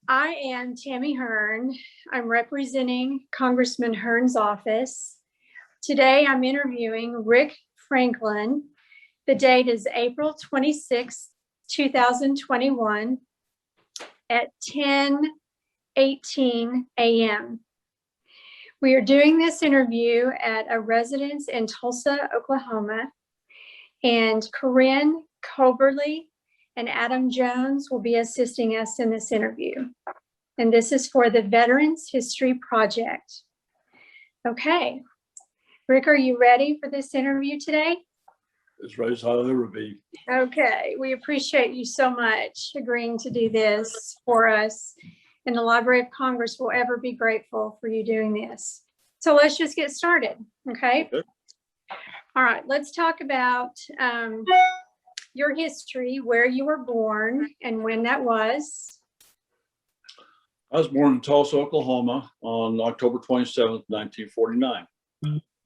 I am Tammy Hearn. I'm representing Congressman Hearn's office. Today, I'm interviewing Rick Franklin. The date is April 26, 2021 at 10:18 a.m. We are doing this interview at a residence in Tulsa, Oklahoma, and Corinne Coberly and Adam Jones will be assisting us in this interview. And this is for the Veterans History Project. Okay, Rick, are you ready for this interview today? As ready as I'll ever be. Okay, we appreciate you so much agreeing to do this for us. And the Library of Congress will ever be grateful for you doing this. So let's just get started, okay? All right, let's talk about your history, where you were born and when that was. I was born in Tulsa, Oklahoma on October 27th, 1949.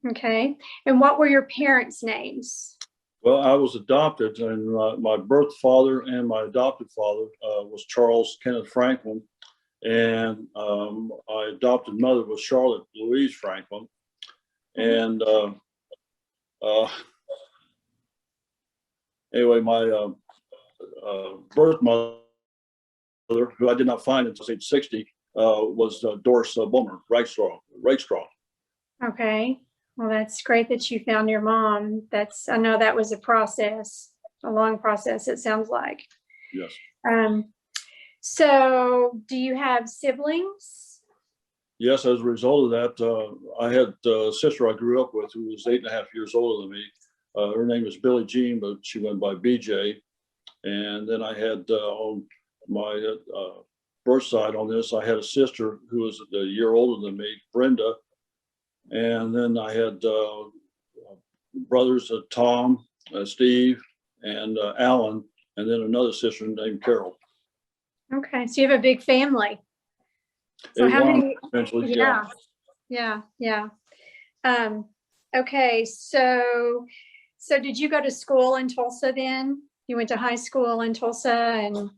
Okay, and what were your parents' names? Well, I was adopted, and my birth father and my adopted father was Charles Kenneth Franklin, and my adopted mother was Charlotte Louise Franklin. And anyway, my birth mother, who I did not find until age 60, was Doris Bulmer Rakestraw. Okay, well, that's great that you found your mom. I know that was a process, a long process, it sounds like. Yes. So do you have siblings? Yes, as a result of that, I had a sister I grew up with who was 8.5 years older than me. Her name was Billie Jean, but she went by BJ. And then I had on my birth side on this, I had a sister who was a year older than me, Brenda. And then I had brothers, Tom, Steve, and Alan, and then another sister named Carol. Okay, so you have a big family. So how many? Eventually, yeah. Okay, so did you go to school in Tulsa then? You went to high school in Tulsa and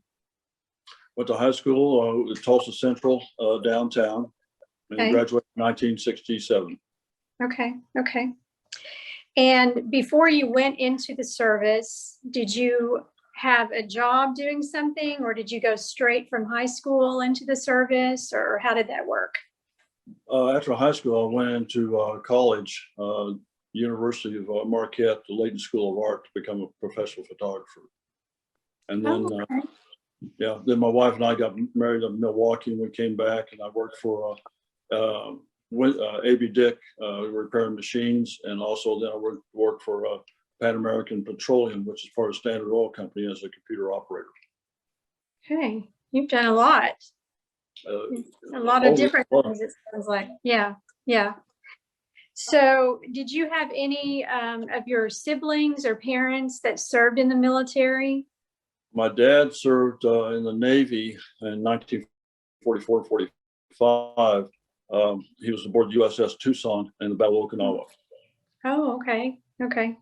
went to high school at Tulsa Central downtown, and graduated in 1967. Okay. And before you went into the service, did you have a job doing something, or did you go straight from high school into the service, or how did that work? After high school, I went into college, University of Marquette, the Layton School of Art, to become a professional photographer. And then, then my wife and I got married in Milwaukee, and we came back, and I worked for A.B. Dick, repairing machines, and also then I worked for Pan American Petroleum, which is part of Standard Oil Company, as a computer operator. Okay, you've done a lot. A lot of different things, it sounds like. Yeah. So did you have any of your siblings or parents that served in the military? My dad served in the Navy in 1944-45. He was aboard the USS Tucson in the Battle of Okinawa. Oh, okay.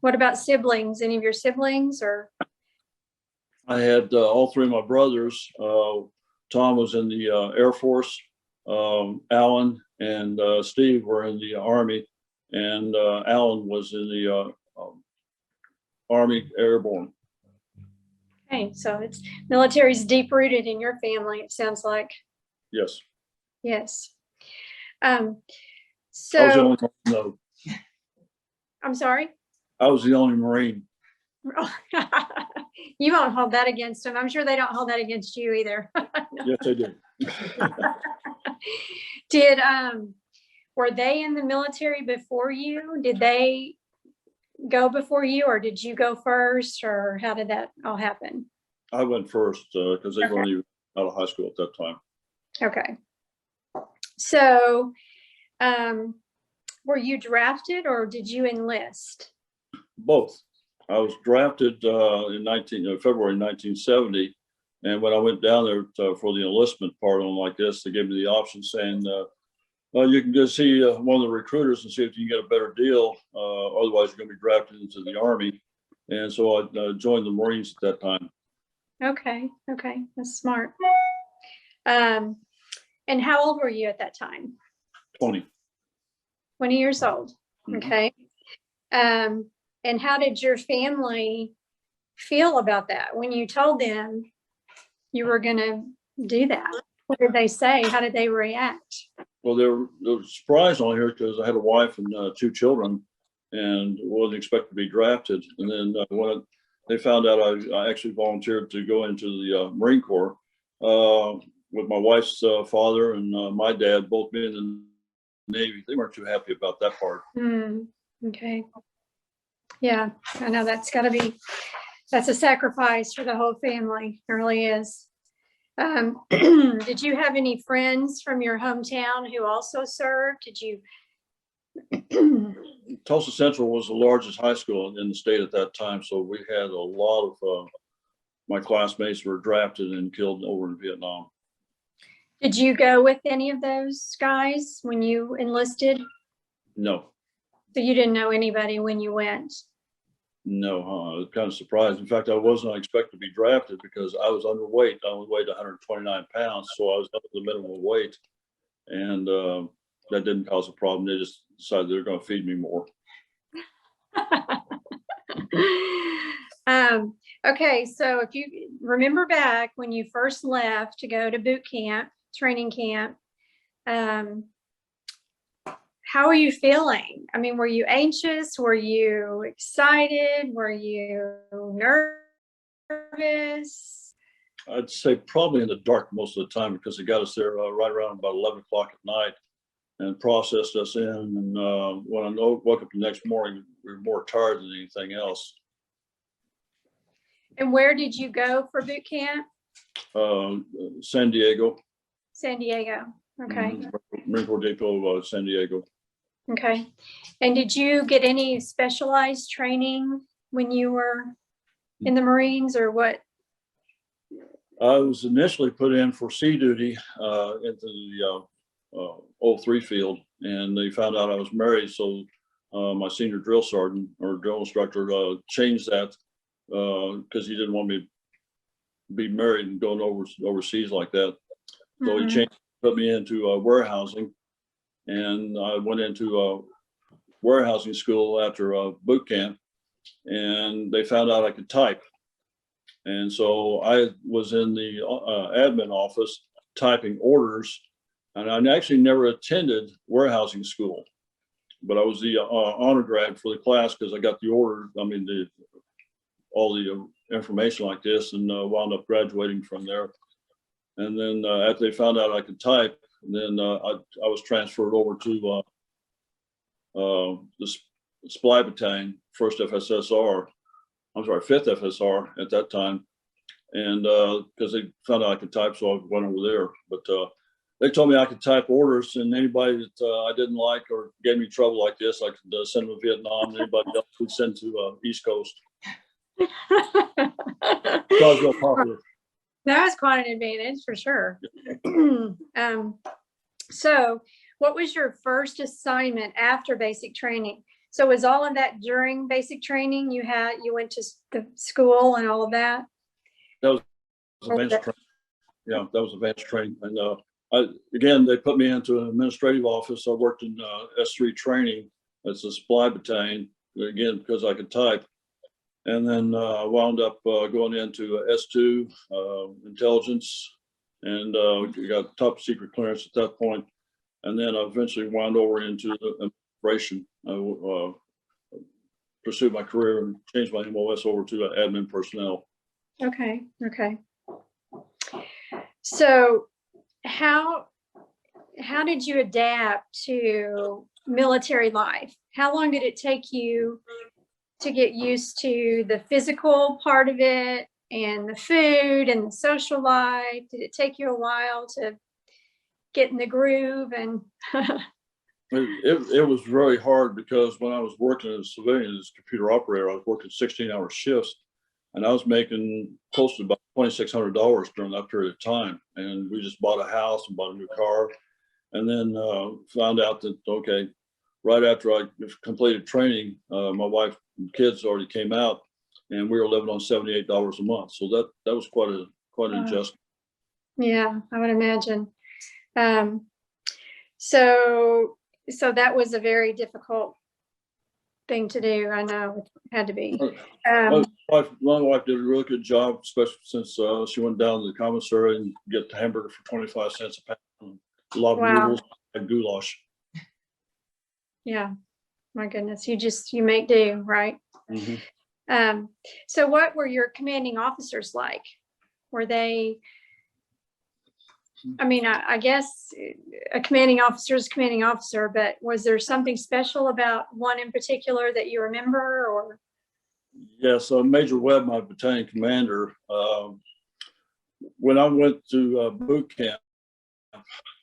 What about siblings? Any of your siblings, or? I had all three of my brothers. Tom was in the Air Force. Alan and Steve were in the Army, and Alan was in the Army Airborne. Okay, so military's deep rooted in your family, it sounds like. Yes. So I was the only one, no. I'm sorry? I was the only Marine. You won't hold that against them. I'm sure they don't hold that against you either. Yes, I do. Were they in the military before you? Did they go before you, or did you go first, or how did that all happen? I went first because they weren't even out of high school at that time. Okay. So were you drafted, or did you enlist? Both. I was drafted in February 1970, and when I went down there for the enlistment part on like this, they gave me the option saying, you can go see one of the recruiters and see if you can get a better deal. Otherwise, you're going to be drafted into the Army. And so I joined the Marines at that time. Okay, that's smart. And how old were you at that time? 20. 20 years old. Mhm. Okay. And how did your family feel about that when you told them you were going to do that? What did they say? How did they react? Well, they were surprised on here because I had a wife and 2 children and wasn't expected to be drafted. And then when they found out I actually volunteered to go into the Marine Corps with my wife's father and my dad, both being in the Navy, they weren't too happy about that part. Okay. Yeah, I know that's a sacrifice for the whole family. It really is. Did you have any friends from your hometown who also served? Did you? Tulsa Central was the largest high school in the state at that time, so we had a lot of my classmates were drafted and killed over in Vietnam. Did you go with any of those guys when you enlisted? No. So you didn't know anybody when you went? No, I was kind of surprised. In fact, I was not expected to be drafted because I was underweight. I only weighed 129 pounds, so I was up to the minimum weight, and that didn't cause a problem. They just decided they're going to feed me more. Okay, so if you remember back when you first left to go to boot camp, training camp, how are you feeling? I mean, were you anxious? Were you excited? Were you nervous? I'd say probably in the dark most of the time because they got us there right around about 11 o'clock at night and processed us in. And when I woke up the next morning, we were more tired than anything else. And where did you go for boot camp? San Diego. San Diego. Okay. Marine Corps Depot, San Diego. Okay. And did you get any specialized training when you were in the Marines, or what? I was initially put in for sea duty into the 03 field, and they found out I was married, so my senior drill sergeant or drill instructor changed that because he didn't want me to be married and going overseas like that. So he changed, put me into warehousing, and I went into warehousing school after boot camp, and they found out I could type. And so I was in the admin office typing orders, and I actually never attended warehousing school, but I was the honor grad for the class because I got the order, I mean, all the information like this, and wound up graduating from there. And then after they found out I could type, then I was transferred over to the Supply Battalion, 1st FSSR. I'm sorry, 5th FSR at that time. And because they found out I could type, so I went over there. But they told me I could type orders, and anybody that I didn't like or gave me trouble like this, I could send them to Vietnam, and anybody else would send to East Coast. That was real popular. That was quite an advantage for sure. So what was your first assignment after basic training? So was all of that during basic training? You went to the school and all of that? That was advanced training. Yeah, that was advanced training. And again, they put me into an administrative office. I worked in S3 training. That's a supply battalion, again, because I could type. And then I wound up going into S2 intelligence, and got top secret clearance at that point. And then I eventually wound over into the administration. I pursued my career and changed my MOS over to admin personnel. Okay. So how did you adapt to military life? How long did it take you to get used to the physical part of it and the food and the social life? Did it take you a while to get in the groove? And it was very hard because when I was working as a civilian, as a computer operator, I was working 16-hour shifts, and I was making close to about $2,600 during that period of time. And we just bought a house and bought a new car, and then found out that, okay, right after I completed training, my wife and kids already came out, and we were living on $78 a month. So that was quite an adjustment. Yeah, I would imagine. Um, so that was a very difficult thing to do. I know it had to be. My wife did a really good job, especially since she went down to the commissary and get the hamburger for 25 cents a pound. A lot of Wow. noodles and goulash. Yeah, my goodness. You make do, right? Mm-hmm. So what were your commanding officers like? Were they, I mean, I guess a commanding officer is a commanding officer, but was there something special about one in particular that you remember, or? Yeah, so Major Webb, my battalion commander, when I went to boot camp,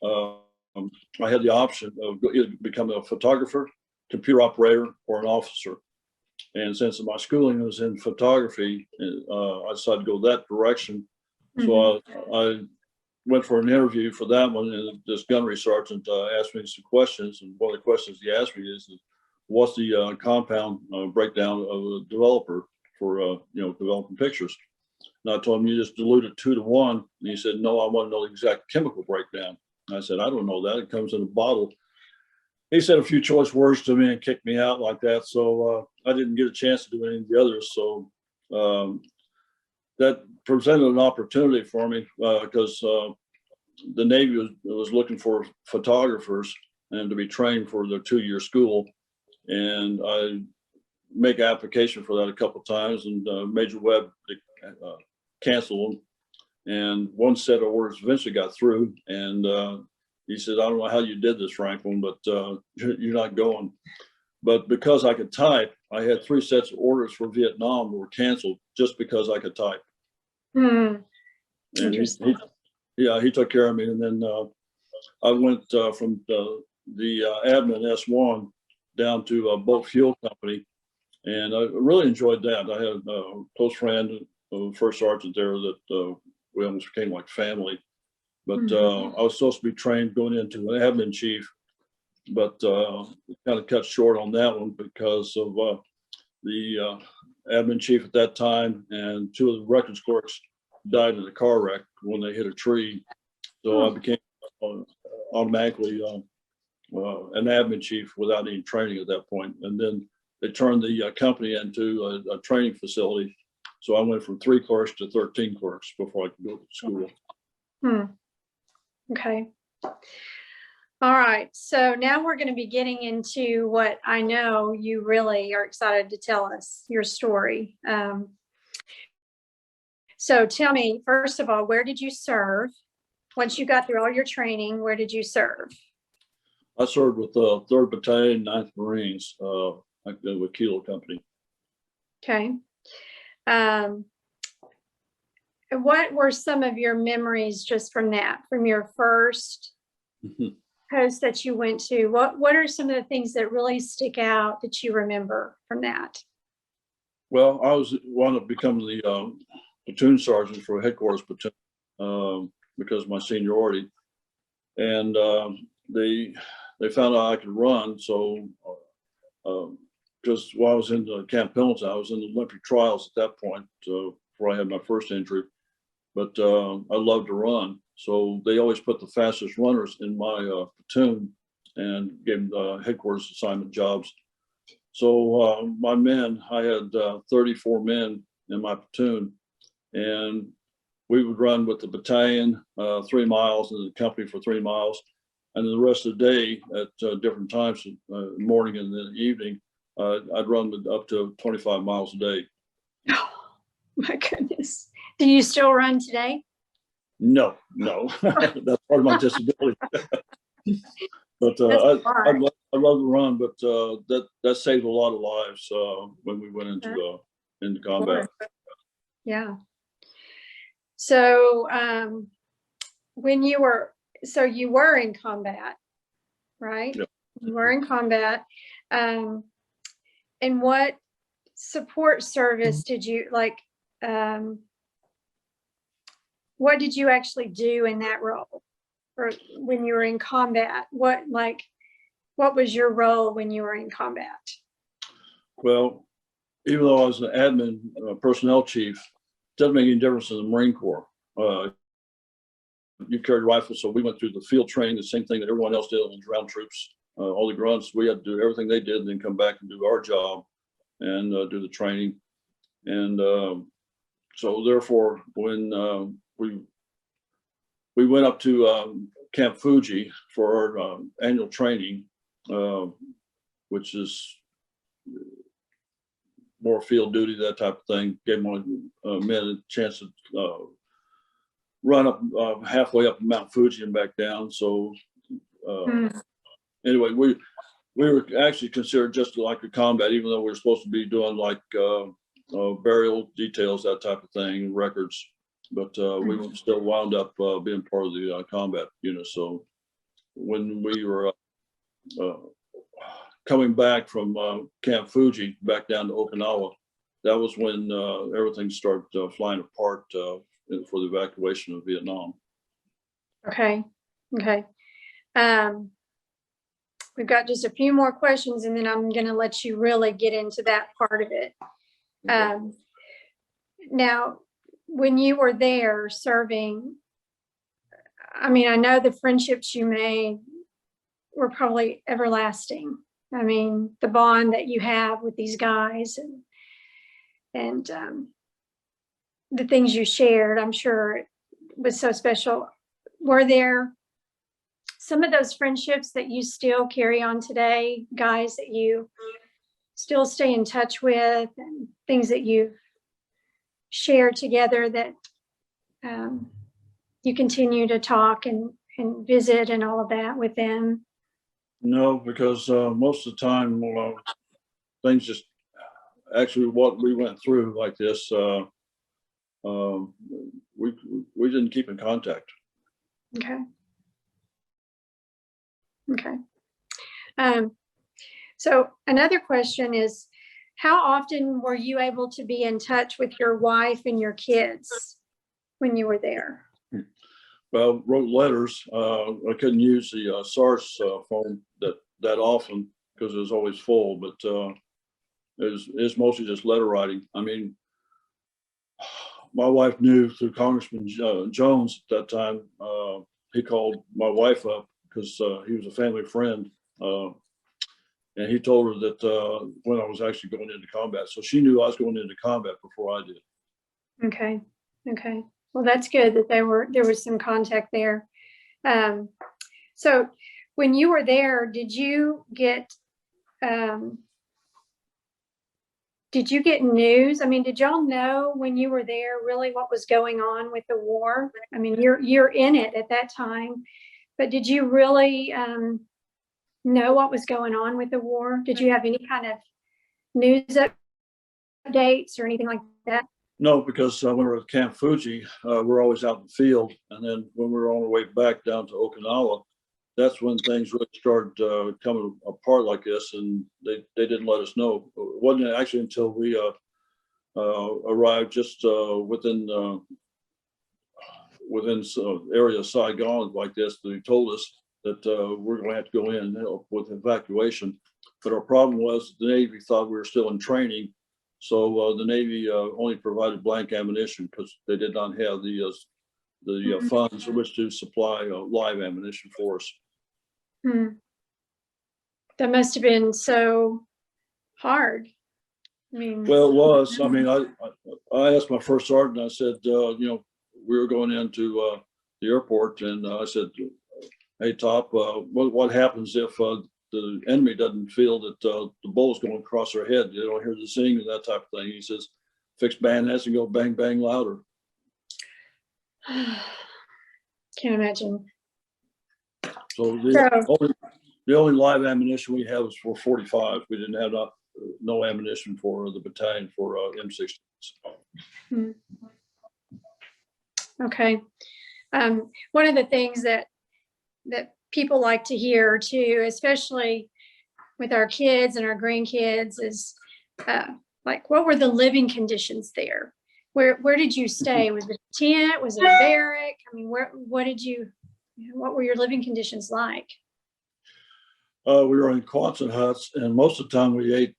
I had the option of either becoming a photographer, computer operator, or an officer. And since my schooling was in photography, I decided to go that direction. So I went for an interview for that one, and this gunnery sergeant asked me some questions. And one of the questions he asked me is what's the compound breakdown of a developer for developing pictures? And I told him, you just dilute it 2 to 1. And he said, no, I want to know the exact chemical breakdown. And I said, I don't know that. It comes in a bottle. He said a few choice words to me and kicked me out like that. So I didn't get a chance to do any of the others. So that presented an opportunity for me because the Navy was looking for photographers and to be trained for their 2-year school. And I make an application for that a couple of times, and Major Webb canceled them. And one set of orders eventually got through, and he said, I don't know how you did this, Franklin, but you're not going. But because I could type, I had 3 sets of orders for Vietnam that were canceled just because I could type. And he took care of me. And then I went from the admin S1 down to a boat fuel company. And I really enjoyed that. I had a close friend, first sergeant there, that we almost became like family. But I was supposed to be trained going into an admin chief, but kind of cut short on that one because of the admin chief at that time and 2 of the records clerks died in a car wreck when they hit a tree. So I became automatically an admin chief without any training at that point. And then they turned the company into a training facility. So I went from 3 clerks to 13 clerks before I could go to school. Okay. All right. So now we're going to be getting into what I know you really are excited to tell us, your story. So tell me, first of all, where did you serve? Once you got through all your training, where did you serve? I served with the 3rd Battalion, 9th Marines, with Kilo Company. Okay. What were some of your memories just from that, from your first post that you went to? What are some of the things that really stick out that you remember from that? Well, I was wound up becoming the platoon sergeant for a headquarters platoon because of my seniority, and they found out I could run. So because while I was in Camp Pendleton, I was in the Olympic trials at that point before I had my first injury. But I loved to run, so they always put the fastest runners in my platoon and gave them headquarters assignment jobs. So my men, I had 34 men in my platoon, and we would run with the battalion 3 miles and the company for 3 miles. And the rest of the day at different times, morning and then evening, I'd run up to 25 miles a day. Oh, my goodness. Do you still run today? No. That's part of my disability. But I love to run, but that saved a lot of lives when we went into combat. Yeah. So when you were in combat, right? Yep. You were in combat. And what support service did you like? What did you actually do in that role, or when you were in combat? What was your role when you were in combat? Well, even though I was an admin personnel chief, it doesn't make any difference in the Marine Corps. you carried rifles, so we went through the field training, the same thing that everyone else did on the ground troops. All the grunts, we had to do everything they did and then come back and do our job and do the training. And so therefore, when we went up to Camp Fuji for our annual training, which is more field duty, that type of thing, gave my men a chance to run up halfway up Mount Fuji and back down. So anyway, we were actually considered just like a combat, even though we were supposed to be doing like burial details, that type of thing, records. But we still wound up being part of the combat unit. So when we were coming back from Camp Fuji back down to Okinawa, that was when everything started flying apart for the evacuation of Vietnam. Okay. Okay. We've got just a few more questions, and then I'm going to let you really get into that part of it. Now, when you were there serving, I mean, I know the friendships you made were probably everlasting. I mean, the bond that you have with these guys and the things you shared, I'm sure it was so special. Were there some of those friendships that you still carry on today, guys that you still stay in touch with, and things that you've shared together that you continue to talk and visit and all of that with them? No, because most of the time, things just actually what we went through like this, we didn't keep in contact. Okay. Okay. So another question is, how often were you able to be in touch with your wife and your kids when you were there? Well, wrote letters. I couldn't use the SARS phone that often because it was always full, but it was mostly just letter writing. I mean, my wife knew through Congressman Jones at that time. He called my wife up because he was a family friend. And he told her that when I was actually going into combat. So she knew I was going into combat before I did. Okay. Okay. Well, that's good that there was some contact there. So when you were there, did you get news? I mean, did y'all know when you were there really what was going on with the war? I mean, you're in it at that time, but did you really know what was going on with the war? Did you have any kind of news updates or anything like that? No, because when we were at Camp Fuji, we're always out in the field. And then when we were on our way back down to Okinawa, that's when things really started coming apart like this. And they didn't let us know. It wasn't actually until we arrived just within area of Saigon like this, they told us that we're going to have to go in and help with evacuation. But our problem was the Navy thought we were still in training. So the Navy only provided blank ammunition because they did not have the funds in which to supply live ammunition for us. That must have been so hard. I mean, well, it was. I mean, I asked my first sergeant. I said, we were going into the airport, and I said, "Hey, Top, what happens if the enemy doesn't feel that the bull's going across their head? They don't hear the zing and that type of thing." He says, "Fix bayonets and go bang, bang louder." Can't imagine. So the only live ammunition we had was for 45. We didn't have no ammunition for the battalion for M16s. Okay. One of the things that people like to hear too, especially with our kids and our grandkids, is like, what were the living conditions there? Where did you stay? Was it a tent? Was it a barrack? I mean, what were your living conditions like? We were in Quonset huts, and most of the time we ate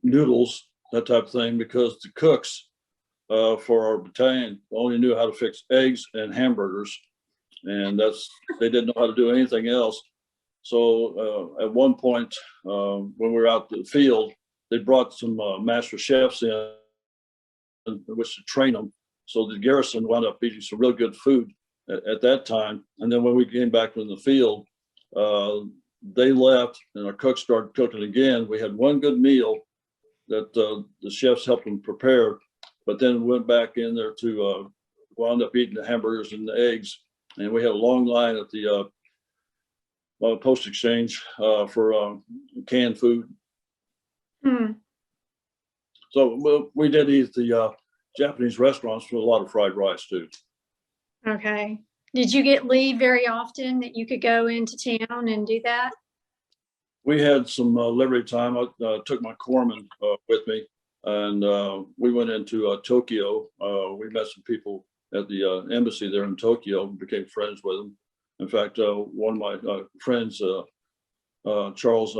noodles, that type of thing, because the cooks for our battalion only knew how to fix eggs and hamburgers, and they didn't know how to do anything else. So at one point, when we were out in the field, they brought some master chefs in which to train them. So the garrison wound up eating some real good food at that time. And then when we came back from the field, they left and our cooks started cooking again. We had one good meal that the chefs helped them prepare, but then went back in there to wound up eating the hamburgers and the eggs. And we had a long line at the post exchange for canned food. Hmm. So we did eat the Japanese restaurants with a lot of fried rice too. Okay. Did you get leave very often that you could go into town and do that? We had some liberty time. I took my corpsman with me, and we went into Tokyo. We met some people at the embassy there in Tokyo and became friends with them. In fact, one of my friends, Charles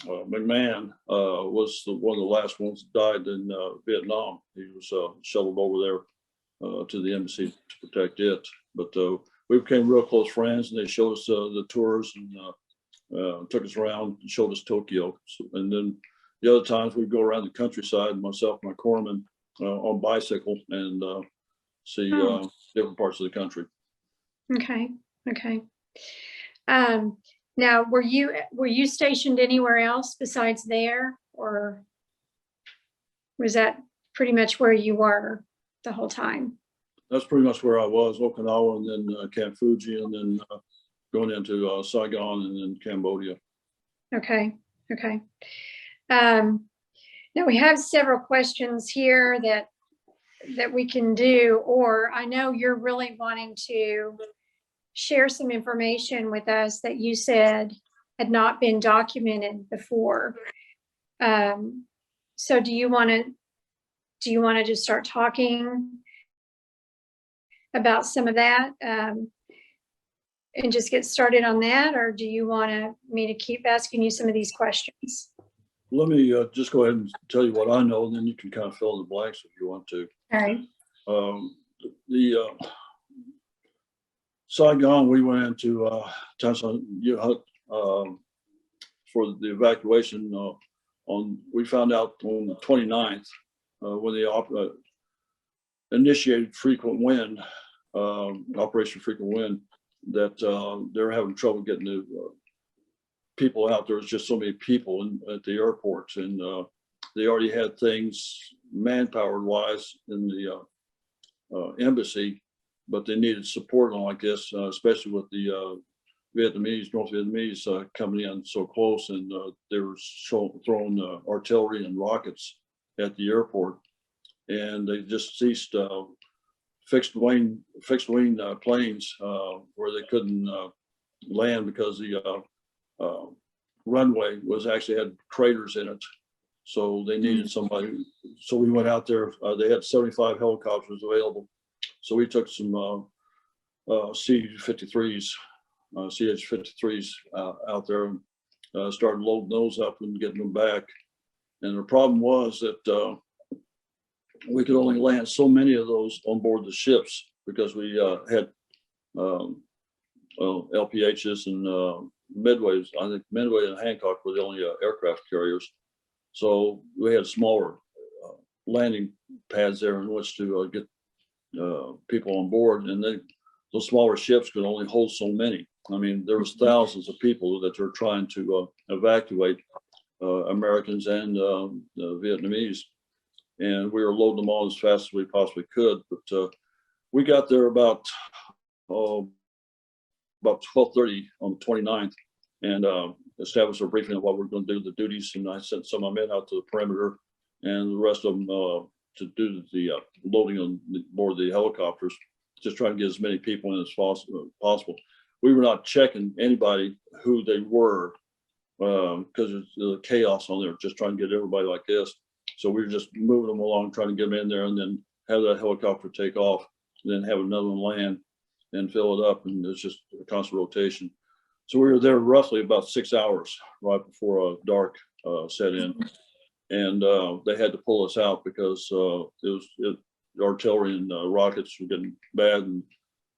McMahon, was one of the last ones that died in Vietnam. He was shuttled over there to the embassy to protect it. But we became real close friends, and they showed us the tours and took us around and showed us Tokyo. And then the other times we'd go around the countryside, myself and my corpsman, on bicycle and see different parts of the country. Okay. Okay. Now, were you stationed anywhere else besides there, or was that pretty much where you were the whole time? That's pretty much where I was, Okinawa, and then Camp Fuji, and then going into Saigon and then Cambodia. Okay. Okay. Now we have several questions here that we can do, or I know you're really wanting to share some information with us that you said had not been documented before. So do you want to just start talking about some of that and just get started on that, or do you want me to keep asking you some of these questions? Let me just go ahead and tell you what I know, and then you can kind of fill in the blanks if you want to. All right. The Saigon, we went into Tansan for the evacuation. We found out on the 29th when they initiated frequent wind, Operation Frequent Wind, that they were having trouble getting the people out. There was just so many people at the airports, and they already had things manpower wise in the embassy, but they needed support on like this, especially with the North Vietnamese coming in so close, and they were throwing artillery and rockets at the airport, and they just ceased fixed wing planes where they couldn't land because the runway actually had craters in it, so they needed somebody. So we went out there. They had 75 helicopters available, so we took some C-53s, CH-53s out there and started loading those up and getting them back. And the problem was that we could only land so many of those on board the ships because we had LPHs and Midways. I think Midway and Hancock were the only aircraft carriers. So we had smaller landing pads there in which to get people on board, and those smaller ships could only hold so many. I mean, there was thousands of people that were trying to evacuate, Americans and Vietnamese, and we were loading them all as fast as we possibly could. But we got there about 12:30 on the 29th, and established a briefing of what we're going to do, the duties. And I sent some of my men out to the perimeter, and the rest of them to do the loading on board the helicopters, just trying to get as many people in as possible. We were not checking anybody who they were because there's chaos on there, just trying to get everybody like this. So we were just moving them along, trying to get them in there, and then have that helicopter take off, and then have another one land and fill it up, and it's just a constant rotation. So we were there roughly about 6 hours right before dark set in, and they had to pull us out because the artillery and rockets were getting bad, and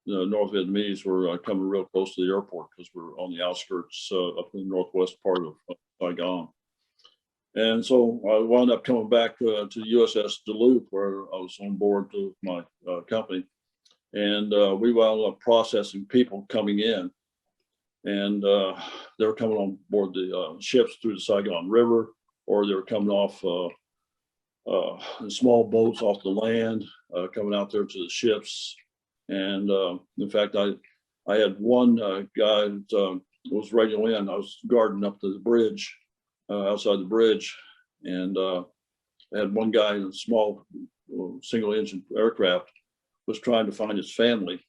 the North Vietnamese were coming real close to the airport because we're on the outskirts up in the northwest part of Saigon. And so I wound up coming back to the USS Duluth, where I was on board with my company. And we wound up processing people coming in. And they were coming on board the ships through the Saigon River, or they were coming off in small boats off the land, coming out there to the ships. And in fact, I had one guy that was radioing in. I was guarding up to the bridge, outside the bridge, and I had one guy in a small single-engine aircraft was trying to find his family,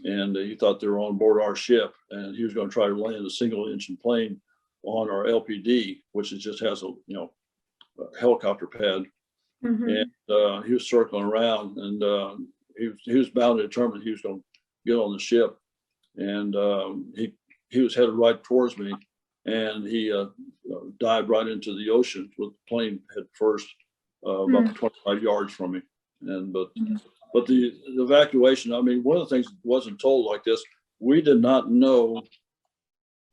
and he thought they were on board our ship, and he was going to try to land a single-engine plane on our LPD, which just has a a helicopter pad. Mm-hmm. And he was circling around, and he was bound and determined he was going to get on the ship, and he was headed right towards me, and he dived right into the ocean with the plane head first, about 25 yards from me. And but the evacuation, I mean, one of the things that wasn't told like this, we did not know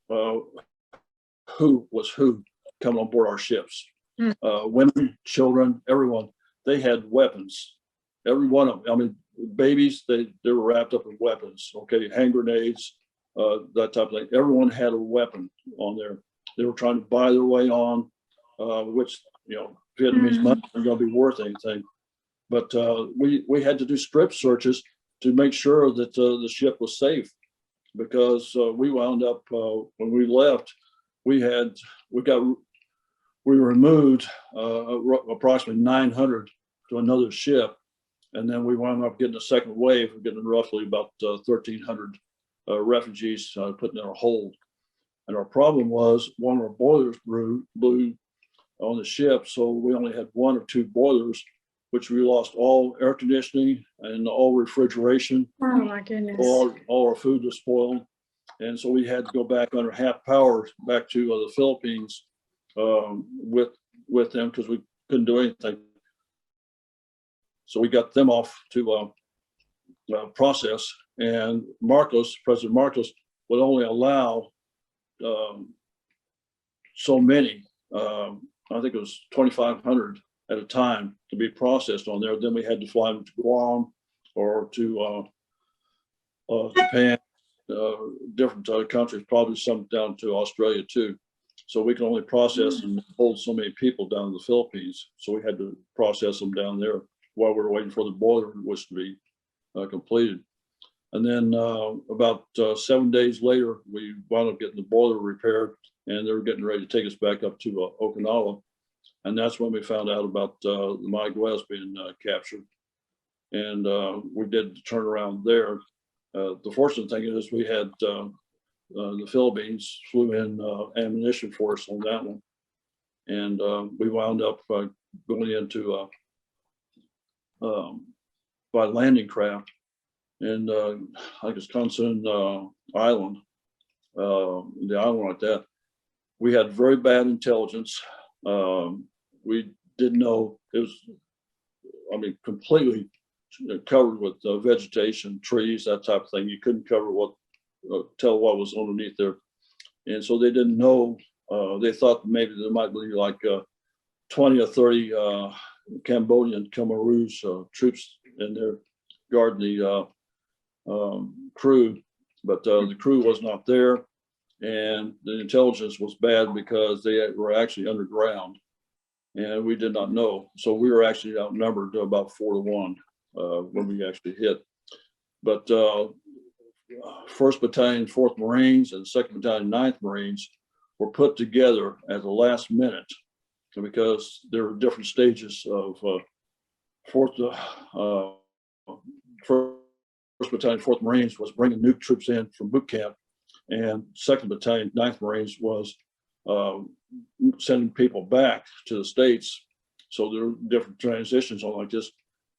who was who coming on board our ships. Women, children, everyone, they had weapons. Every one of them. I mean, babies, they were wrapped up in weapons. Okay, hand grenades, that type of thing. Everyone had a weapon on there. They were trying to buy their way on, which Vietnamese money wasn't going to be worth anything. But we had to do strip searches to make sure that the ship was safe, because we wound up when we left, we removed approximately 900 to another ship, and then we wound up getting a second wave, getting roughly about 1,300 refugees put in our hold. And our problem was one of our boilers blew on the ship, so we only had one or two boilers, which we lost all air conditioning and all refrigeration. Oh my goodness! All our food was spoiled, and so we had to go back under half power back to the Philippines with them, because we couldn't do anything. So we got them off to process, and President Marcos would only allow so many. I think it was 2,500 at a time to be processed on there. Then we had to fly them to Guam or to Japan, different countries, probably some down to Australia too. So we can only process and hold so many people down in the Philippines. So we had to process them down there while we were waiting for the boiler was to be completed. And then about 7 days later, we wound up getting the boiler repaired, and they were getting ready to take us back up to Okinawa. And that's when we found out about the Mayaguez being captured. And we did the turnaround there. The fortunate thing is we had the Philippines flew in ammunition for us on that one. And we wound up going into by landing craft in I think it's Consun Island, the island like that. We had very bad intelligence. We didn't know it was, I mean, completely covered with vegetation, trees, that type of thing. You couldn't cover tell what was underneath there. And so they didn't know, they thought maybe there might be like 20 or 30 Cambodian Khmer troops in there guarding the crew, but the crew was not there. And the intelligence was bad because they were actually underground, and we did not know. So we were actually outnumbered to about 4-1 when we actually hit. But 1st Battalion, 4th Marines, and 2nd Battalion, 9th Marines were put together at the last minute, because there were different stages of 1st Battalion, 4th Marines was bringing nuke troops in from boot camp, and 2nd Battalion, 9th Marines was sending people back to the States. So there were different transitions on like this.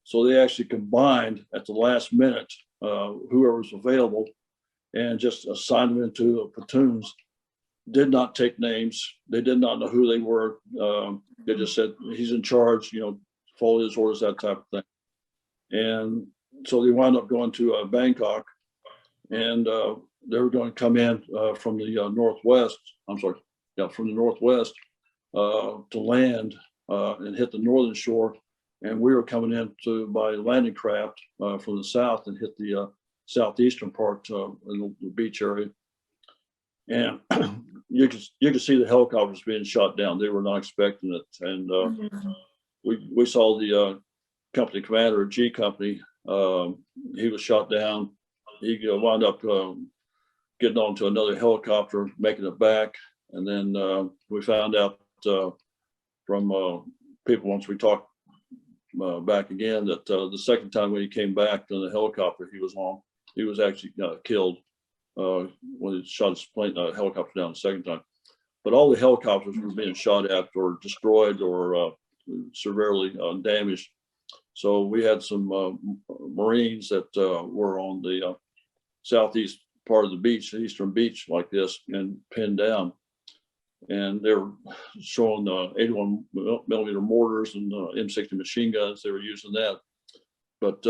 So they actually combined at the last minute, whoever was available, and just assigned them into platoons did not take names. They did not know who they were. They just said, he's in charge, follow his orders, that type of thing. And so they wound up going to Bangkok, and they were going to come in from the northwest. From the northwest to land and hit the northern shore. And we were coming in by landing craft from the south and hit the southeastern part in the beach area. And you could see the helicopters being shot down. They were not expecting it. And we saw the company commander, G Company. He was shot down. He wound up getting onto another helicopter, making it back. And then we found out from people, once we talked back again, that the second time when he came back in the helicopter he was on, he was actually killed when he shot his plane helicopter down the second time. But all the helicopters were being shot at or destroyed or severely damaged. So we had some Marines that were on the southeast part of the beach, the eastern beach like this, and pinned down. And they were showing 81 millimeter mortars and M60 machine guns. They were using that. But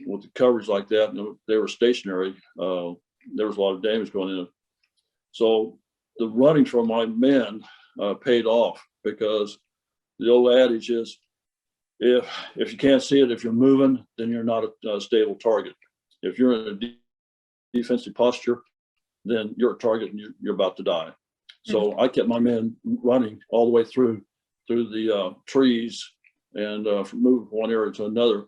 with the coverage like that, they were stationary. There was a lot of damage going in. So the running from my men paid off, because the old adage is, if you can't see it, if you're moving, then you're not a stable target. If you're in a defensive posture, then you're a target and you're about to die. So I kept my men running all the way through the trees and moved from one area to another,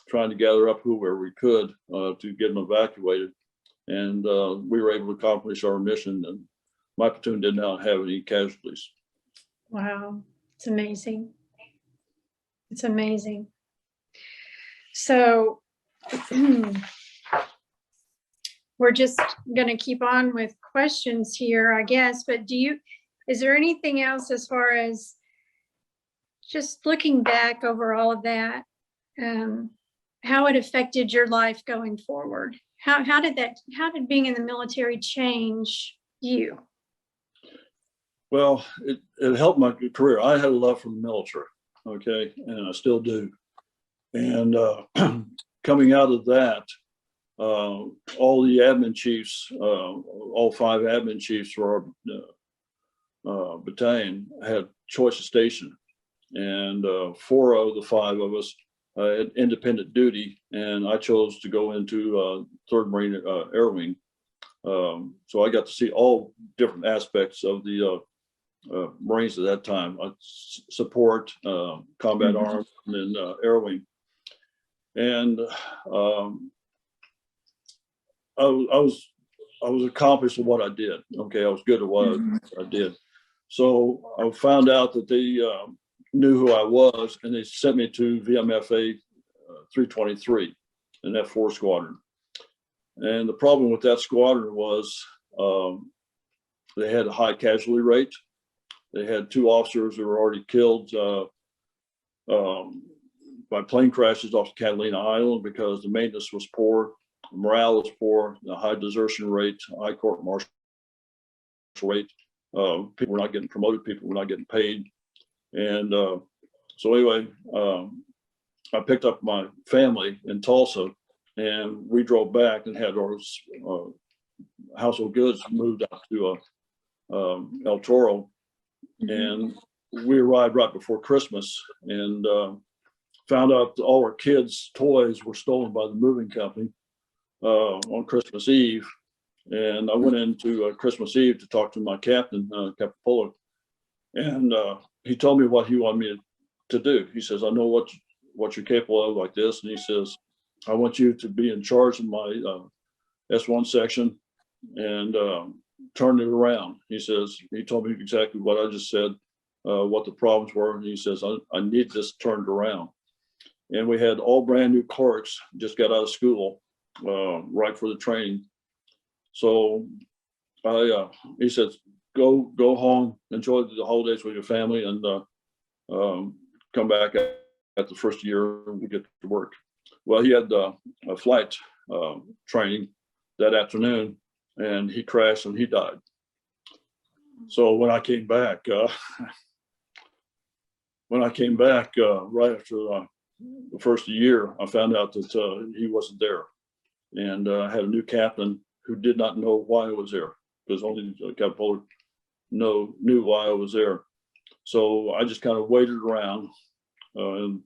trying to gather up whoever we could to get them evacuated. And we were able to accomplish our mission, and my platoon did not have any casualties. Wow, it's amazing. It's amazing. So we're just going to keep on with questions here, I guess, but is there anything else as far as just looking back over all of that, how it affected your life going forward? How did being in the military change you? Well, it helped my career. I had a love for the military, okay, and I still do. And coming out of that, all the admin chiefs, all 5 admin chiefs for our battalion had choice of station, and 4 of the 5 of us had independent duty, and I chose to go into 3rd Marine Air Wing. So I got to see all different aspects of the Marines at that time: support, combat arms, and then Air Wing. And I was accomplished with what I did. Okay, I was good at what I did. So I found out that they knew who I was, and they sent me to VMFA 323 in that 4 squadron. And the problem with that squadron was they had a high casualty rate. They had 2 officers who were already killed by plane crashes off Catalina Island because the maintenance was poor, morale was poor, the high desertion rate, high court martial rate. People were not getting promoted, people were not getting paid. And so anyway, I picked up my family in Tulsa, and we drove back and had our household goods moved out to El Toro. And we arrived right before Christmas, and found out that all our kids' toys were stolen by the moving company on Christmas Eve. And I went into Christmas Eve to talk to my captain, Captain Fuller, and he told me what he wanted me to do. He says, I know what you're capable of like this. And he says, I want you to be in charge of my S1 section and turn it around. He says, he told me exactly what I just said, what the problems were. And he says, I need this turned around. And we had all brand new clerks, just got out of school, right for the training. So he said, go home, enjoy the holidays with your family, and come back at the first year and we get to work. Well, he had a flight training that afternoon, and he crashed and he died. So when I came back, right after the first year, I found out that he wasn't there, and I had a new captain who did not know why I was there, because only Captain Pollard knew why I was there. So I just kind of waited around and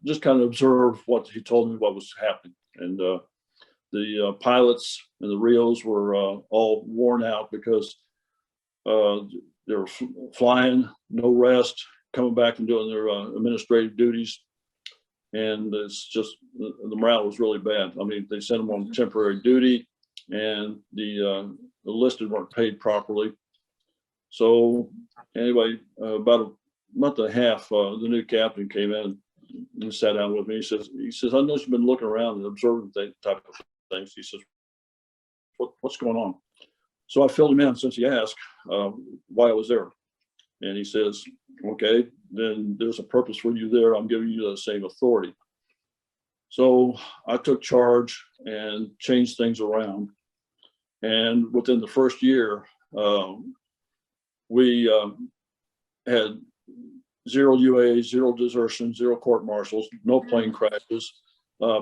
just kind of observed what he told me what was happening. And the pilots and the Rios were all worn out because they were flying, no rest, coming back and doing their administrative duties. And it's just, the morale was really bad. I mean, they sent them on temporary duty, and the enlisted weren't paid properly. So anyway, about a month and a half, the new captain came in and sat down with me. He says, I know you've been looking around and observing that type of things. He says, what's going on? So I filled him in since he asked why I was there. And he says, okay, then there's a purpose for you there. I'm giving you the same authority. So I took charge and changed things around. And within the first year, we had 0 UAs, 0 desertions, 0 court martials, no plane crashes,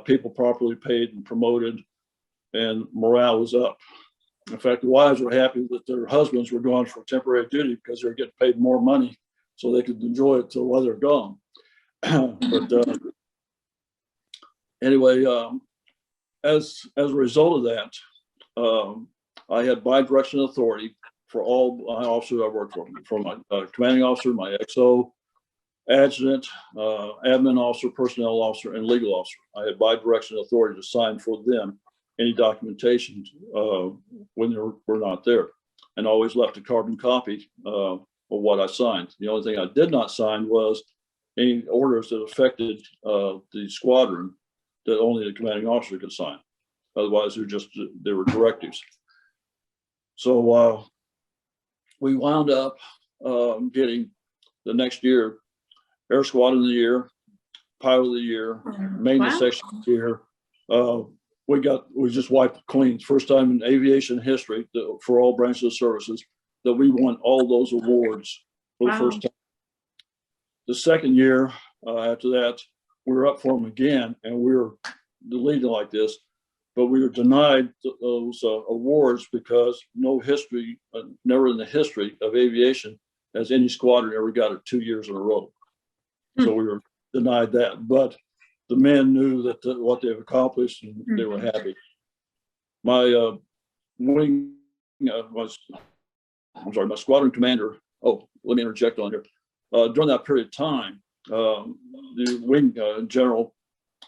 people properly paid and promoted, and morale was up. In fact, the wives were happy that their husbands were gone for temporary duty because they were getting paid more money so they could enjoy it till while they're gone. But anyway, as a result of that, I had bi-directional authority for all my officers I worked for, from my commanding officer, my XO, adjutant, admin officer, personnel officer, and legal officer. I had bi-directional authority to sign for them any documentation when they were not there, and always left a carbon copy of what I signed. The only thing I did not sign was any orders that affected the squadron that only the commanding officer could sign. Otherwise, they were directives. So we wound up getting the next year Air Squadron of the Year, Pilot of the Year, Maintenance Section of the Year. We just wiped clean. First time in aviation history for all branches of services that we won all those awards for the first time. The second year after that, we were up for them again, and we were leading like this, but we were denied those awards because never in the history of aviation has any squadron ever got it 2 years in a row. So we were denied that, but the men knew that what they've accomplished, and they were happy. My wing my squadron commander. Oh, let me interject on here. During that period of time, the wing general,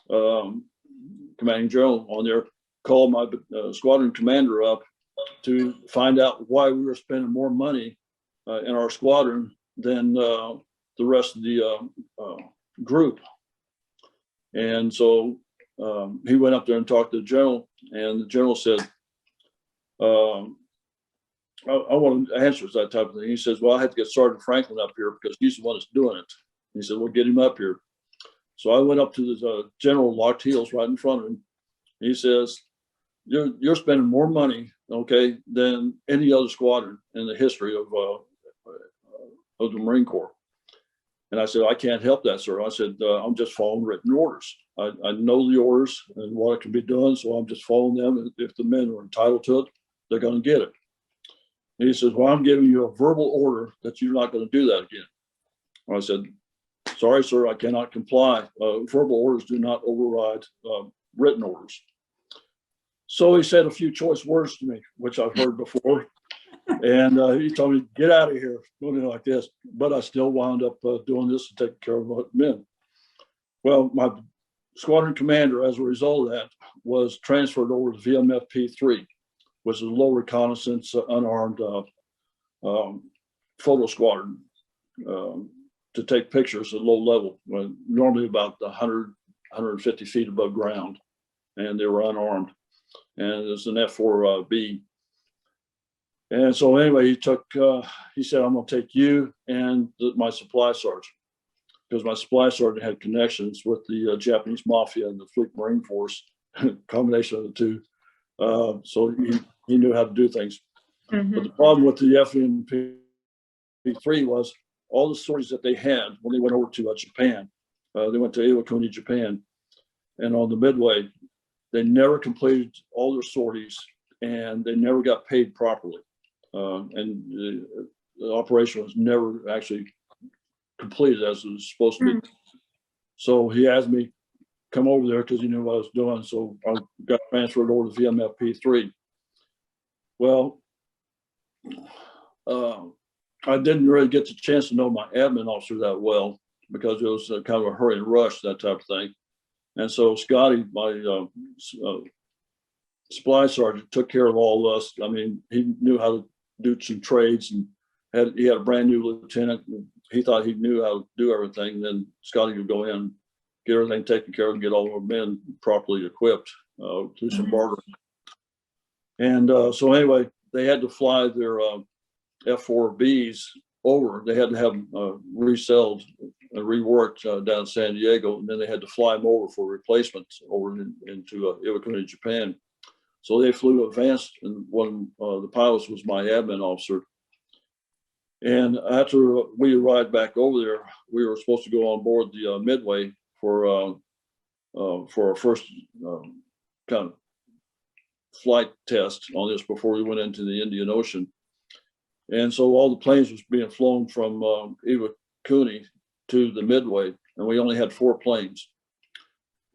commanding general on there, called my squadron commander up to find out why we were spending more money in our squadron than the rest of the group. And so he went up there and talked to the general, and the general said, I want answers, that type of thing. He says, well, I had to get Sergeant Franklin up here because he's the one that's doing it. He said, well, get him up here. So I went up to the general, locked heels right in front of him. He says, you're spending more money, okay, than any other squadron in the history of the Marine Corps. And I said, I can't help that, sir. I said, I'm just following written orders. I know the orders and what can be done, so I'm just following them. If the men are entitled to it, they're going to get it. And he says, well, I'm giving you a verbal order that you're not going to do that again. I said, sorry, sir, I cannot comply. Verbal orders do not override written orders. So he said a few choice words to me, which I've heard before. And he told me, get out of here, something like this. But I still wound up doing this and taking care of my men. Well, my squadron commander, as a result of that, was transferred over to VMF P3, which is a low reconnaissance, unarmed photo squadron to take pictures at low level, normally about 100, 150 feet above ground. And they were unarmed. And it's an F4B. And so anyway, he said, I'm going to take you and my supply sergeant, because my supply sergeant had connections with the Japanese mafia and the Fleet Marine Force, combination of the two. So he knew how to do things. But the problem with the FMP3 was all the sorties that they had when they went over to Japan. They went to Iwakuni, Japan, and on the Midway, they never completed all their sorties, and they never got paid properly. And the operation was never actually completed as it was supposed to be. So he asked me come over there because he knew what I was doing. So I got transferred over to VMFP3. Well, I didn't really get the chance to know my admin officer that well because it was kind of a hurry and rush, that type of thing. And so Scotty, my supply sergeant, took care of all of us. I mean, he knew how to do some trades, and he had a brand new lieutenant. He thought he knew how to do everything. Then Scotty would go in, get everything taken care of, and get all our men properly equipped through some bartering. And so anyway, they had to fly their F4Bs over. They had to have them resold and reworked down in San Diego, and then they had to fly them over for replacements over into Iwakuni, Japan. So they flew advanced, and one of the pilots was my admin officer. And after we arrived back over there, we were supposed to go on board the Midway for our first kind of flight test on this before we went into the Indian Ocean. And so all the planes was being flown from Iwakuni to the Midway, and we only had 4 planes.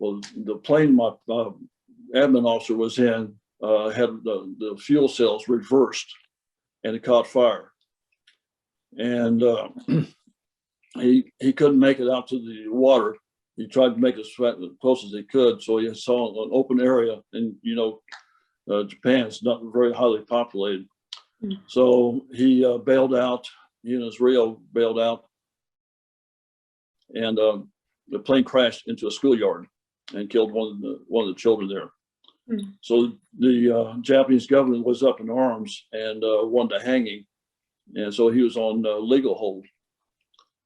Well, the plane my admin officer was in had the fuel cells reversed, and it caught fire. And he couldn't make it out to the water. He tried to make it as close as he could, so he saw an open area, and Japan is not very highly populated. So he bailed out. He and his Rio bailed out, and the plane crashed into a schoolyard and killed one of the children there. So the Japanese government was up in arms and wanted to hang him, and so he was on legal hold.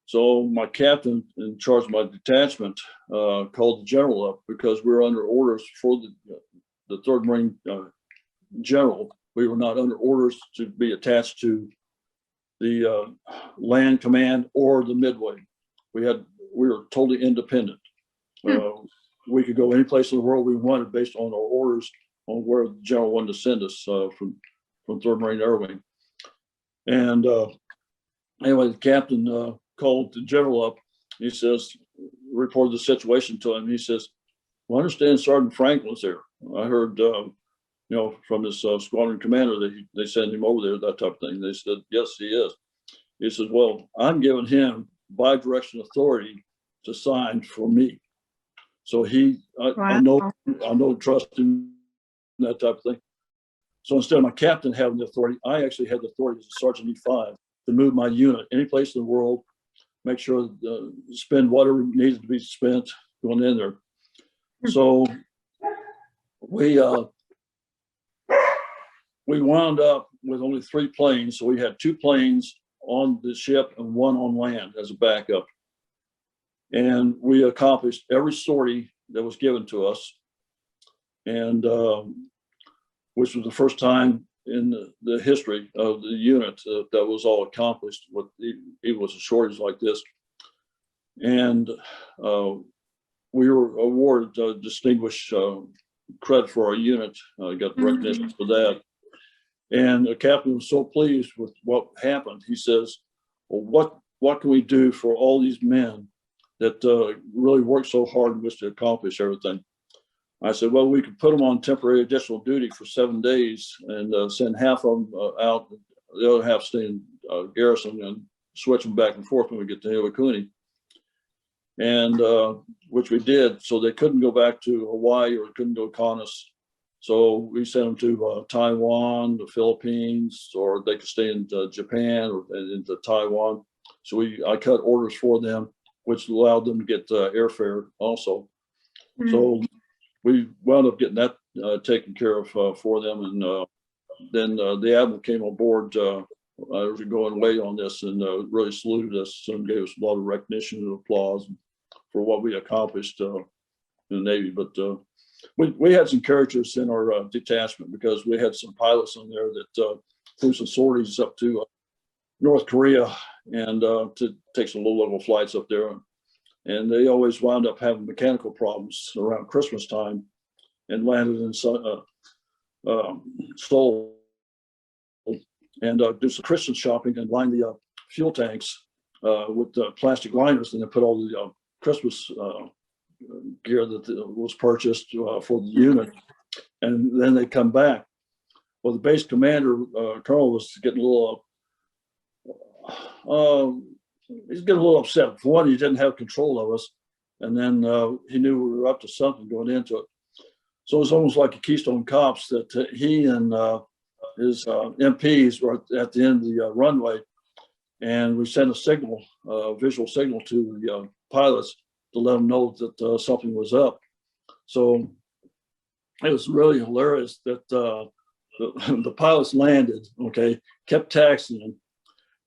So my captain in charge of my detachment called the general up because we were under orders for the 3rd Marine general. We were not under orders to be attached to the land command or the Midway. We were totally independent. We could go any place in the world we wanted based on our orders on where the general wanted to send us from 3rd Marine Air Wing. And anyway, the captain called the general up. He says, reported the situation to him. He says, well, I understand Sergeant Franklin's there. I heard, from this squadron commander that they sent him over there, that type of thing. They said, yes, he is. He says, well, I'm giving him by direction authority to sign for me. So I know trust him, that type of thing. So instead of my captain having the authority, I actually had the authority as a Sergeant E5 to move my unit any place in the world, make sure spend whatever needed to be spent going in there. So we wound up with only 3 planes. So we had 2 planes on the ship and 1 on land as a backup. And we accomplished every sortie that was given to us, and which was the first time in the history of the unit that was all accomplished with even with a shortage like this. And we were awarded distinguished credit for our unit. Got recognition for that. And the captain was so pleased with what happened. He says, well, what can we do for all these men that really worked so hard and wish to accomplish everything? I said, well, we could put them on temporary additional duty for 7 days and send half of them out, the other half stay in garrison, and switch them back and forth when we get to Iwakuni. And which we did. So they couldn't go back to Hawaii or couldn't go to Kaunas. So we sent them to Taiwan, the Philippines, or they could stay in Japan or into Taiwan. So I cut orders for them, which allowed them to get airfare also. So we wound up getting that taken care of for them. And then the admiral came on board going away on this and really saluted us and gave us a lot of recognition and applause for what we accomplished in the Navy. But we had some characters in our detachment because we had some pilots in there that flew some sorties up to North Korea and to take some low-level flights up there. And they always wound up having mechanical problems around Christmas time and landed in Seoul and do some Christmas shopping and line the fuel tanks with plastic liners, and then put all the Christmas gear that was purchased for the unit. And then they come back. Well, the base commander, Colonel, was getting a little, he's getting a little upset. For one, he didn't have control of us. And then he knew we were up to something going into it. So it was almost like a Keystone Cops that he and his MPs were at the end of the runway. And we sent a signal, visual signal to the pilots to let them know that something was up. So it was really hilarious that the pilots landed, okay, kept taxiing,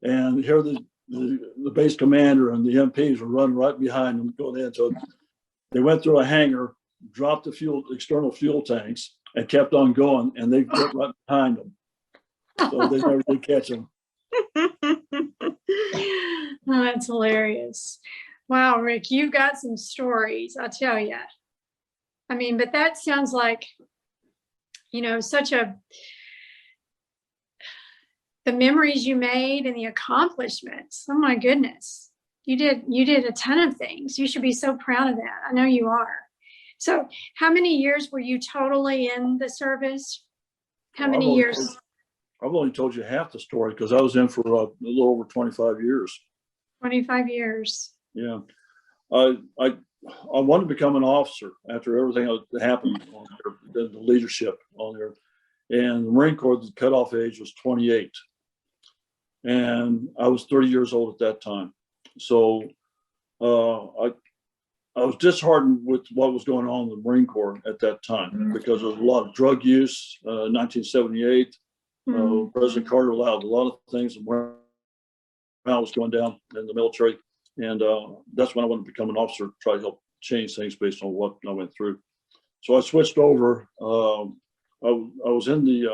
and here the base commander and the MPs were running right behind them going into it. They went through a hangar, dropped the external fuel tanks, and kept on going, and they went right behind them. So they never did catch them. Oh, that's hilarious. Wow, Rick, you've got some stories, I'll tell you. I mean, but that sounds like, you know, the memories you made and the accomplishments. Oh my goodness. You did a ton of things. You should be so proud of that. I know you are. So how many years were you totally in the service? How many years? I've only told you half the story because I was in for a little over 25 years. 25 years. Yeah. I wanted to become an officer after everything that happened on there, the leadership on there. And the Marine Corps, the cutoff age was 28. And I was 30 years old at that time. So I was disheartened with what was going on in the Marine Corps at that time because there was a lot of drug use. 1978, President Carter allowed a lot of things. Morale was going down in the military. And that's when I wanted to become an officer, try to help change things based on what I went through. So I switched over. I was in the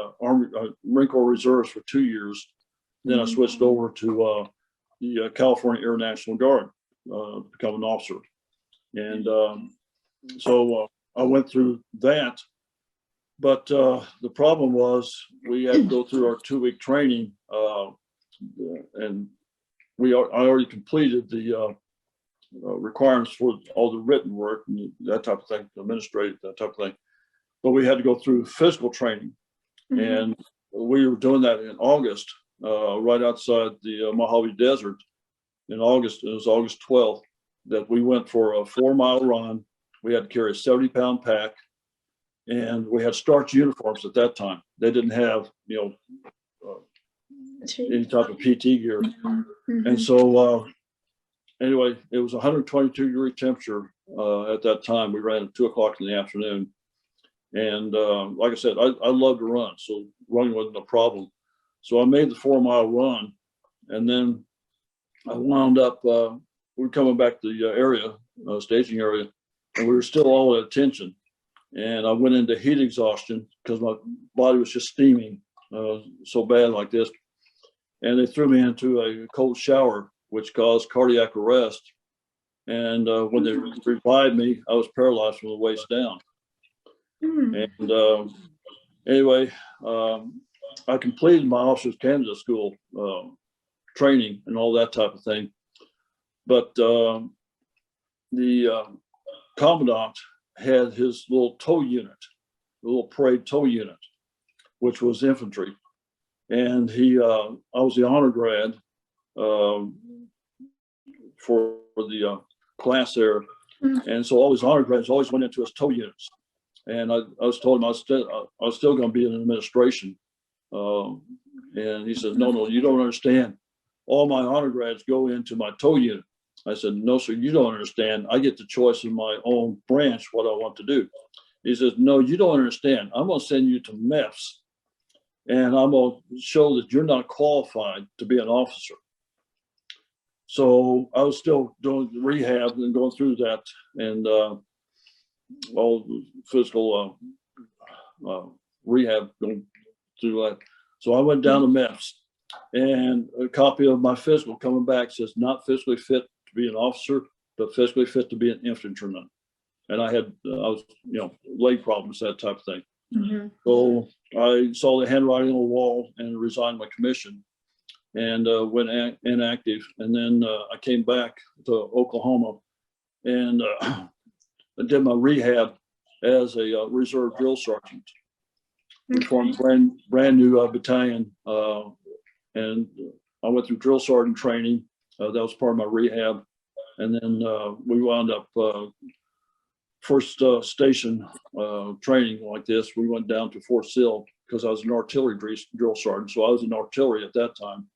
Marine Corps Reserves for 2 years. Then I switched over to the California Air National Guard to become an officer. And so I went through that. But the problem was we had to go through our 2-week training, and I already completed the requirements for all the written work and that type of thing, administrative, that type of thing. But we had to go through physical training. And we were doing that in August, right outside the Mojave Desert in August. It was August 12th that we went for a 4-mile run. We had to carry a 70-pound pack, and we had starch uniforms at that time. They didn't have, any type of PT gear. And so anyway, it was 122-degree temperature at that time. We ran at 2:00 in the afternoon. And like I said, I love to run, so running wasn't a problem. So I made the 4-mile run, and then I wound up, we were coming back to the area, staging area, and we were still all at attention. And I went into heat exhaustion because my body was just steaming so bad like this. And they threw me into a cold shower, which caused cardiac arrest. And when they revived me, I was paralyzed from the waist down. And anyway, I completed my officer's candidate school training and all that type of thing. But the commandant had his little tow unit, the little parade tow unit, which was infantry. And I was the honor grad for the class there. And so all his honor grads always went into his tow units. And I was told him I was still going to be in administration. And he said, no, you don't understand. All my honor grads go into my tow unit. I said, no, sir, you don't understand. I get the choice in my own branch what I want to do. He says, no, you don't understand. I'm going to send you to MEFs, and I'm going to show that you're not qualified to be an officer. So I was still doing rehab and going through that. And all the physical rehab going through that. So I went down to MEPS, and a copy of my physical coming back says not physically fit to be an officer, but physically fit to be an infantryman. And I was, leg problems, that type of thing. Mm-hmm. So I saw the handwriting on the wall and resigned my commission and went inactive. And then I came back to Oklahoma and I did my rehab as a reserve drill sergeant. We formed a brand new battalion, and I went through drill sergeant training. That was part of my rehab. And then we wound up first station training like this. We went down to Fort Sill because I was an artillery drill sergeant. So I was in artillery at that time.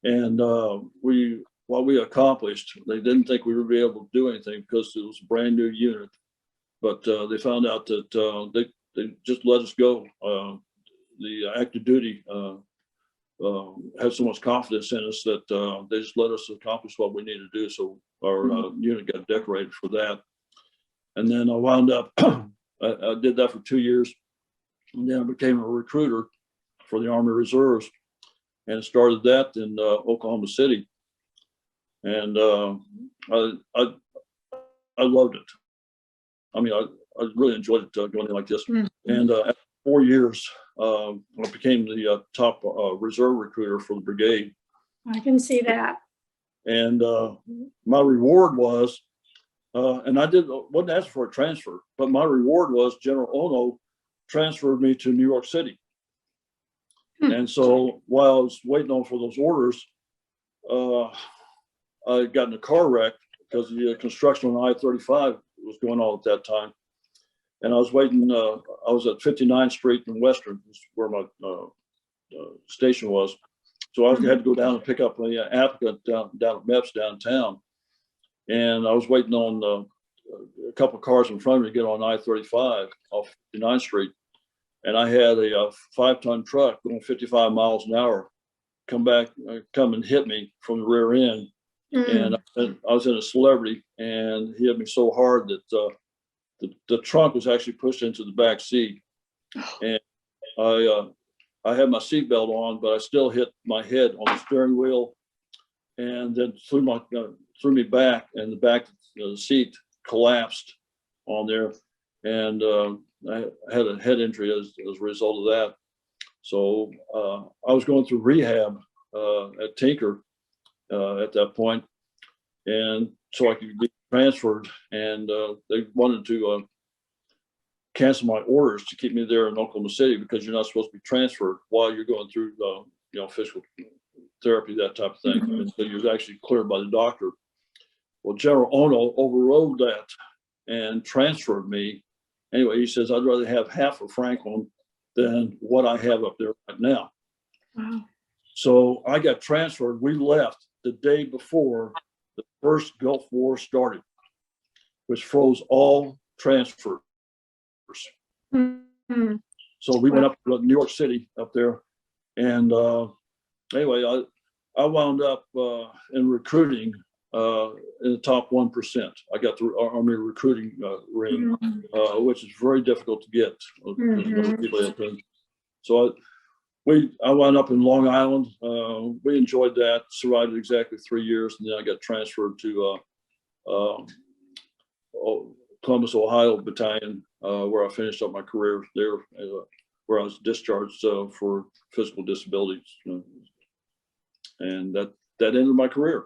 And what we accomplished, they didn't think we would be able to do anything because it was a brand new unit. But they found out that they just let us go. The active duty had so much confidence in us that they just let us accomplish what we needed to do. So our unit got decorated for that. And then I wound up, I did that for 2 years. And then I became a recruiter for the Army Reserves and started that in Oklahoma City. And I loved it. I mean, I really enjoyed it going in like this. Mm-hmm. And after 4 years, I became the top reserve recruiter for the brigade. I can see that. And my reward was, and I wasn't asking for a transfer, but my reward was General Ono transferred me to New York City. And so while I was waiting for those orders, I got in a car wreck because the construction on I-35 was going on at that time. And I was waiting, I was at 59th Street in Western, where my station was. So I had to go down and pick up an applicant down at MEPS downtown. And I was waiting on a couple of cars in front of me to get on I-35 off 59th Street. And I had a 5-ton truck going 55 miles an hour come and hit me from the rear end. And I was in a Celebrity, and he hit me so hard that the trunk was actually pushed into the back seat. And I had my seatbelt on, but I still hit my head on the steering wheel, and then threw me back, and the back of the seat collapsed on there, and I had a head injury as a result of that. So I was going through rehab at Tinker at that point, and so I could be transferred, and they wanted to cancel my orders to keep me there in Oklahoma City because you're not supposed to be transferred while you're going through physical therapy, that type of thing. Mm-hmm. And so you're actually cleared by the doctor. Well, General Ono overrode that and transferred me. Anyway, he says, I'd rather have half of Franklin than what I have up there right now. Wow. So I got transferred. We left the day before the first Gulf War started, which froze all transfers. Mm-hmm. So we went up to New York City up there. And anyway, I wound up in recruiting in the top 1%. I got the Army recruiting ring, which is very difficult to get. Mm-hmm. So I wound up in Long Island. We enjoyed that, survived exactly 3 years, and then I got transferred to Columbus, Ohio Battalion, where I finished up my career there, where I was discharged for physical disabilities. And that ended my career.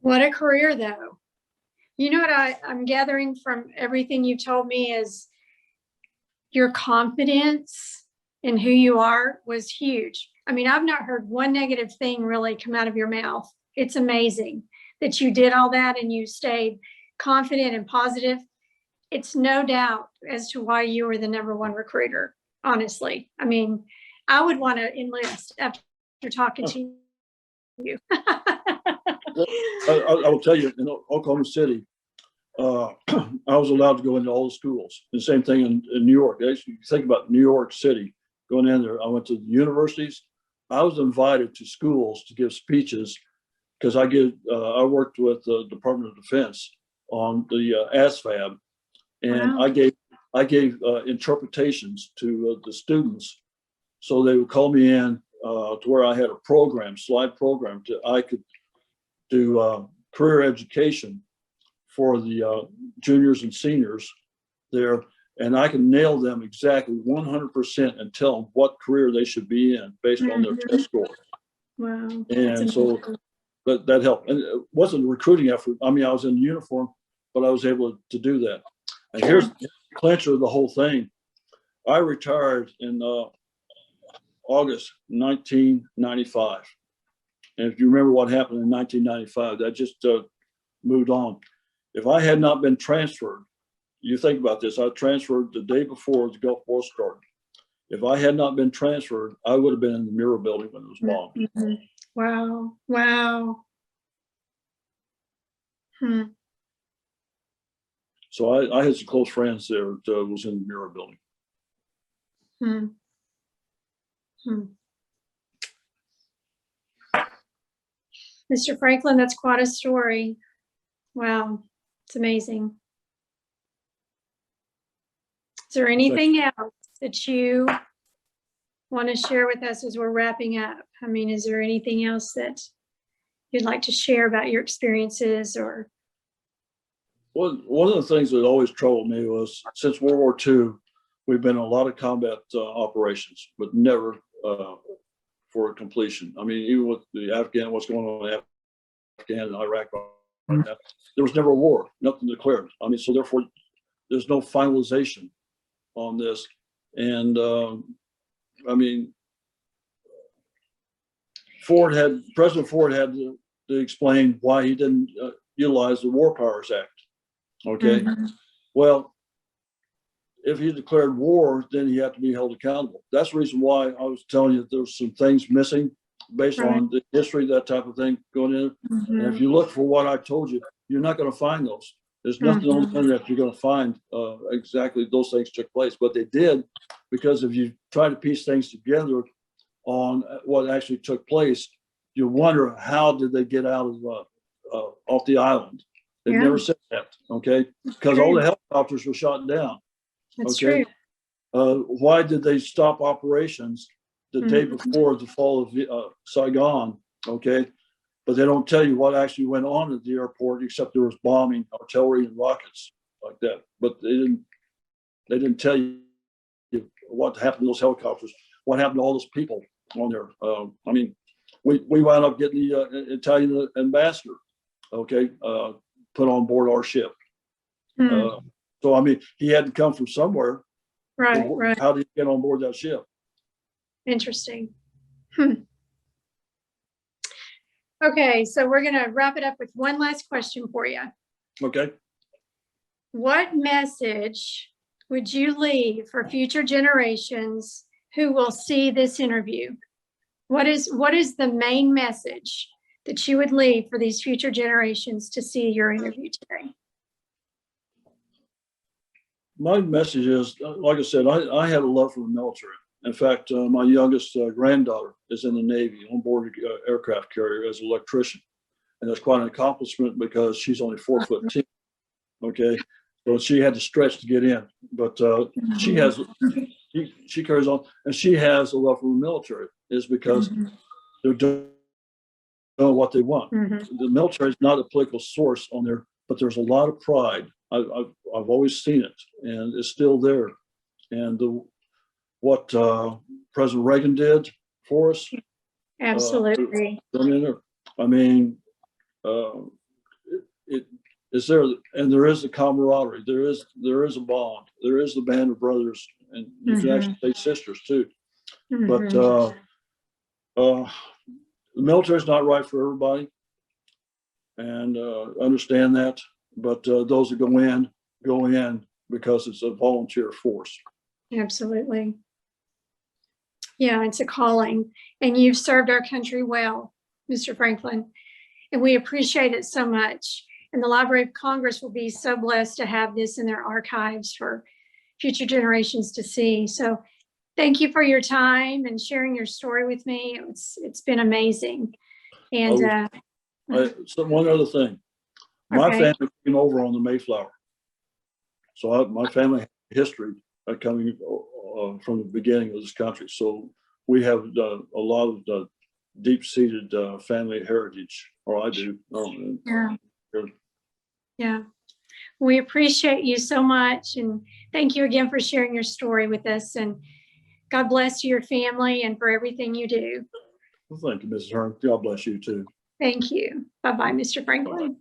What a career, though. You know what I'm gathering from everything you told me is your confidence in who you are was huge. I mean, I've not heard one negative thing really come out of your mouth. It's amazing that you did all that and you stayed confident and positive. It's no doubt as to why you were the #1 recruiter, honestly. I mean, I would want to enlist after talking to you. I will tell you, in Oklahoma City, I was allowed to go into all the schools. The same thing in New York. Actually, you think about New York City, going in there. I went to the universities. I was invited to schools to give speeches because I worked with the Department of Defense on the ASFAB, and Wow. I gave interpretations to the students, so they would call me in to where I had a program, slide program, I could do career education for the juniors and seniors there, and I can nail them exactly 100% and tell them what career they should be in based on their test score. Wow. And so that helped. And it wasn't a recruiting effort. I mean, I was in uniform, but I was able to do that. And here's the clincher of the whole thing. I retired in August 1995. And if you remember what happened in 1995, that just moved on. If I had not been transferred, you think about this, I transferred the day before the Gulf War started. If I had not been transferred, I would have been in the Mirror building when it was bombed. Mm-hmm. Wow. Wow. So I had some close friends there that was in the Mirror building. Mr. Franklin, that's quite a story. Wow. It's amazing. Is there anything else that you want to share with us as we're wrapping up? I mean, is there anything else that you'd like to share about your experiences or? Well, one of the things that always troubled me was since World War II, we've been in a lot of combat operations, but never for completion. I mean, even with the Afghan, what's going on in Afghan and Iraq right now, there was never a war, nothing declared. I mean, so therefore, there's no finalization on this. And I mean, President Ford had to explain why he didn't utilize the War Powers Act. Okay. Well, if he declared war, then he had to be held accountable. That's the reason why I was telling you there's some things missing based on the history, that type of thing going in. And if you look for what I told you, you're not going to find those. There's nothing on the internet you're going to find exactly those things took place. But they did, because if you try to piece things together on what actually took place, you wonder how did they get out of off the island. They never said that, okay? Because all the helicopters were shot down. That's okay. True. Why did they stop operations the day before the fall of Saigon? Okay, but they don't tell you what actually went on at the airport, except there was bombing, artillery, and rockets like that. But they didn't tell you what happened to those helicopters, what happened to all those people on there. I mean, we wound up getting the Italian ambassador, okay, put on board our ship. So, I mean, he had to come from somewhere. Right. How did he get on board that ship? Interesting. Okay, so we're going to wrap it up with one last question for you. Okay. What message would you leave for future generations who will see this interview? What is the main message that you would leave for these future generations to see your interview today? My message is, like I said, I had a love for the military. In fact, my youngest granddaughter is in the Navy on board an aircraft carrier as an electrician. And that's quite an accomplishment because she's only 4'10". Okay. So she had to stretch to get in. But she carries on, and she has a love for the military, is because they're doing what they want. The military is not a political source on there, but there's a lot of pride. I've always seen it, and it's still there. And what President Reagan did for us, absolutely. I mean, it is there, and there is a camaraderie. There is a bond. There is the band of brothers, and you can actually say sisters too. But the military is not right for everybody, and understand that. But those that go in because it's a volunteer force. Absolutely. Yeah, it's a calling, and you've served our country well, Mr. Franklin, and we appreciate it so much. And the Library of Congress will be so blessed to have this in their archives for future generations to see. So thank you for your time and sharing your story with me. It's been amazing. And so one other thing, my family came over on the Mayflower. So my family has history coming from the beginning of this country. So we have a lot of deep-seated family heritage, or I do. Yeah. Yeah. We appreciate you so much. And thank you again for sharing your story with us. And God bless your family and for everything you do. Well, thank you, Mrs. Hearn. God bless you too. Thank you. Bye-bye, Mr. Franklin.